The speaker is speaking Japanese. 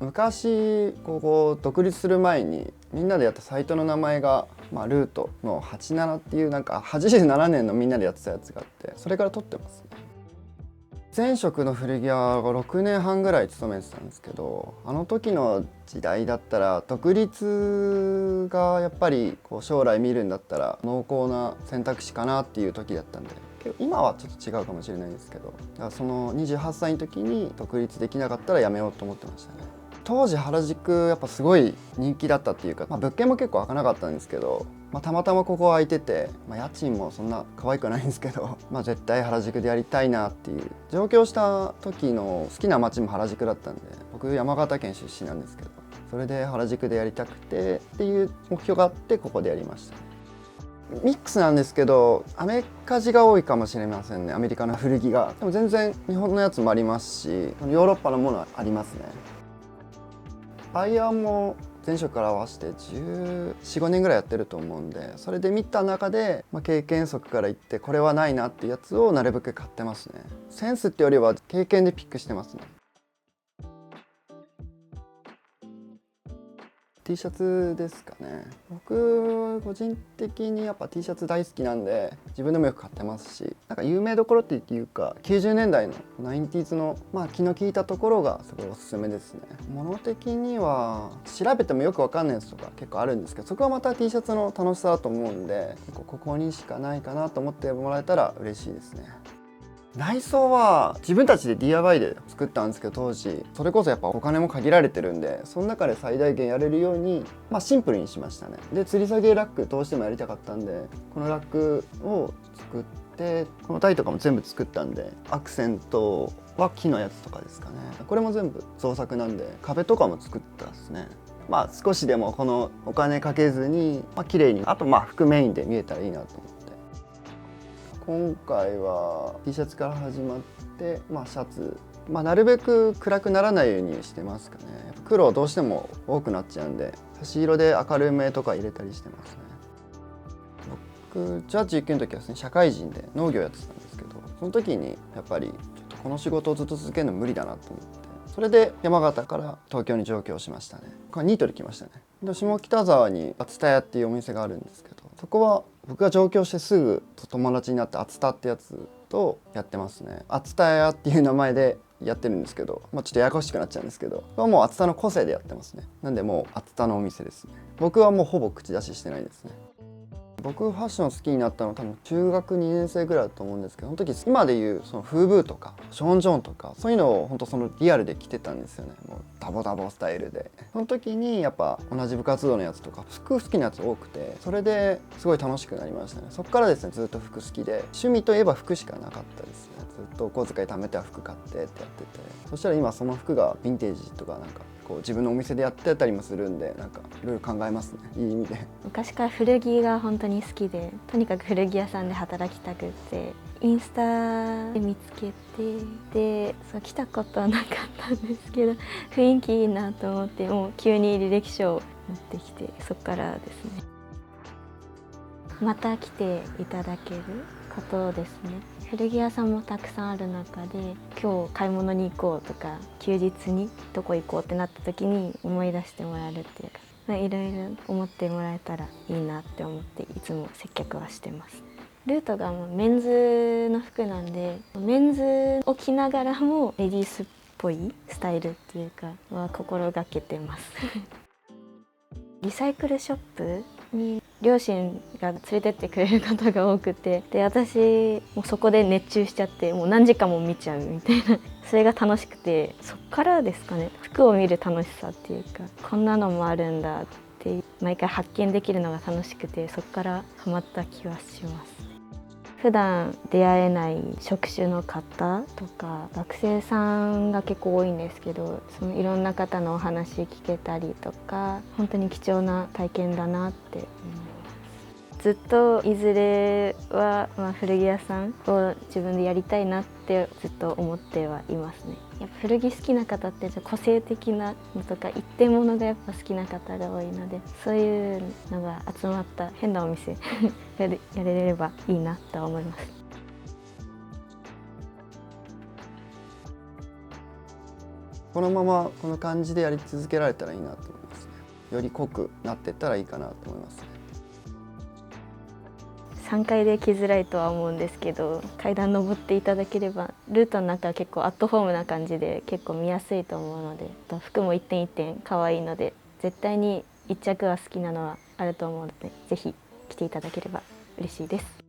昔ここ独立する前にみんなでやったサイトの名前が、ルートの87っていうなんか87年のみんなでやってたやつがあって、それから撮ってますね。前職の古着屋が6年半ぐらい勤めてたんですけど、あの時の時代だったら独立がやっぱりこう将来見るんだったら濃厚な選択肢かなっていう時だったんで、今はちょっと違うかもしれないですけど、だからその28歳の時に独立できなかったらやめようと思ってましたね。当時原宿やっぱすごい人気だったっていうか、物件も結構開かなかったんですけど、たまたまここ空いてて、家賃もそんな可愛くないんですけど絶対原宿でやりたいなっていう、上京した時の好きな街も原宿だったんで、僕山形県出身なんですけど、それで原宿でやりたくてっていう目標があってここでやりました。ミックスなんですけど、アメカジが多いかもしれませんね。アメリカの古着が。でも全然日本のやつもありますし、ヨーロッパのものはありますね。バイヤーも前職から合わせて14、15年ぐらいやってると思うんで、それで見た中で、経験則から言ってこれはないなっていうやつをなるべく買ってますね。センスってよりは経験でピックしてますね。T シャツですかね。僕個人的にやっぱ T シャツ大好きなんで、自分でもよく買ってますし、なんか有名どころっていうか90年代の 90s の気の利いたところがすごいおすすめですね。物的には調べてもよくわかんないやつとか結構あるんですけど、そこはまた T シャツの楽しさだと思うんで、ここにしかないかなと思ってもらえたら嬉しいですね。内装は自分たちで DIY で作ったんですけど、当時それこそやっぱお金も限られてるんで、その中で最大限やれるように、シンプルにしましたね。で吊り下げラックどうしてもやりたかったんで、このラックを作って、この台とかも全部作ったんで、アクセントは木のやつとかですかね。これも全部創作なんで、壁とかも作ったですね。少しでもこのお金かけずに、綺麗に、あと服メインで見えたらいいなと思って。今回は T シャツから始まって、シャツ、なるべく暗くならないようにしてますかね。やっぱ黒どうしても多くなっちゃうんで、差し色で明るめとか入れたりしてますね。僕ジャッジ1級の時はですね、社会人で農業やってたんですけど、その時にやっぱりちょっとこの仕事をずっと続けるの無理だなと思って、それで山形から東京に上京しましたね。ニートで来ましたね。で下北沢に厚田屋っていうお店があるんですけど、そこは僕が上京してすぐ友達になった厚田ってやつとやってますね。厚田屋っていう名前でやってるんですけど、ちょっとややこしくなっちゃうんですけど、これはもう厚田の個性でやってますね。なんでもう厚田のお店ですね。僕はもうほぼ口出ししてないですね。僕ファッション好きになったのは多分中学2年生ぐらいだと思うんですけど、その時今でいうそのフーブーとかショーン・ジョンとかそういうのを本当そのリアルで着てたんですよね。もうダボダボスタイルで。その時にやっぱ同じ部活動のやつとか服好きなやつ多くて、それですごい楽しくなりましたね。そこからですねずっと服好きで、趣味といえば服しかなかったですね。ずっとお小遣い貯めては服買ってってやってて、そしたら今その服がヴィンテージとかなんかこう自分のお店でやってたりもするんで、なんかいろいろ考えますね、いい意味で。昔から古着が本当に好きで、とにかく古着屋さんで働きたくって、インスタで見つけて、そう来たことはなかったんですけど、雰囲気いいなと思って、もう急に履歴書を持ってきて、そこからですね。また来ていただけることですね。古着屋さんもたくさんある中で、今日買い物に行こうとか休日にどこ行こうってなった時に思い出してもらえるっていうか、いろいろ思ってもらえたらいいなって思って、いつも接客はしてます。ルートがもうメンズの服なんで、メンズを着ながらもレディースっぽいスタイルっていうかは心がけてますリサイクルショップに両親が連れてってくれる方が多くて、で私もうそこで熱中しちゃって、もう何時間も見ちゃうみたいなそれが楽しくて、そっからですかね、服を見る楽しさっていうか、こんなのもあるんだって毎回発見できるのが楽しくて、そっからハマった気はします。普段出会えない職種の方とか学生さんが結構多いんですけど、そのいろんな方のお話聞けたりとか、本当に貴重な体験だなって思います。ずっといずれは、古着屋さんを自分でやりたいなってずっと思ってはいますね。やっぱ古着好きな方って個性的なのとか一点物がやっぱ好きな方が多いので、そういうのが集まった変なお店やれればいいなと思います。このままこの感じでやり続けられたらいいなと思いますね。より濃くなっていったらいいかなと思いますね。3階で来づらいとは思うんですけど、階段登っていただければルートの中は結構アットホームな感じで結構見やすいと思うので、服も一点一点可愛いので絶対に1着は好きなのはあると思うので、ぜひ来ていただければ嬉しいです。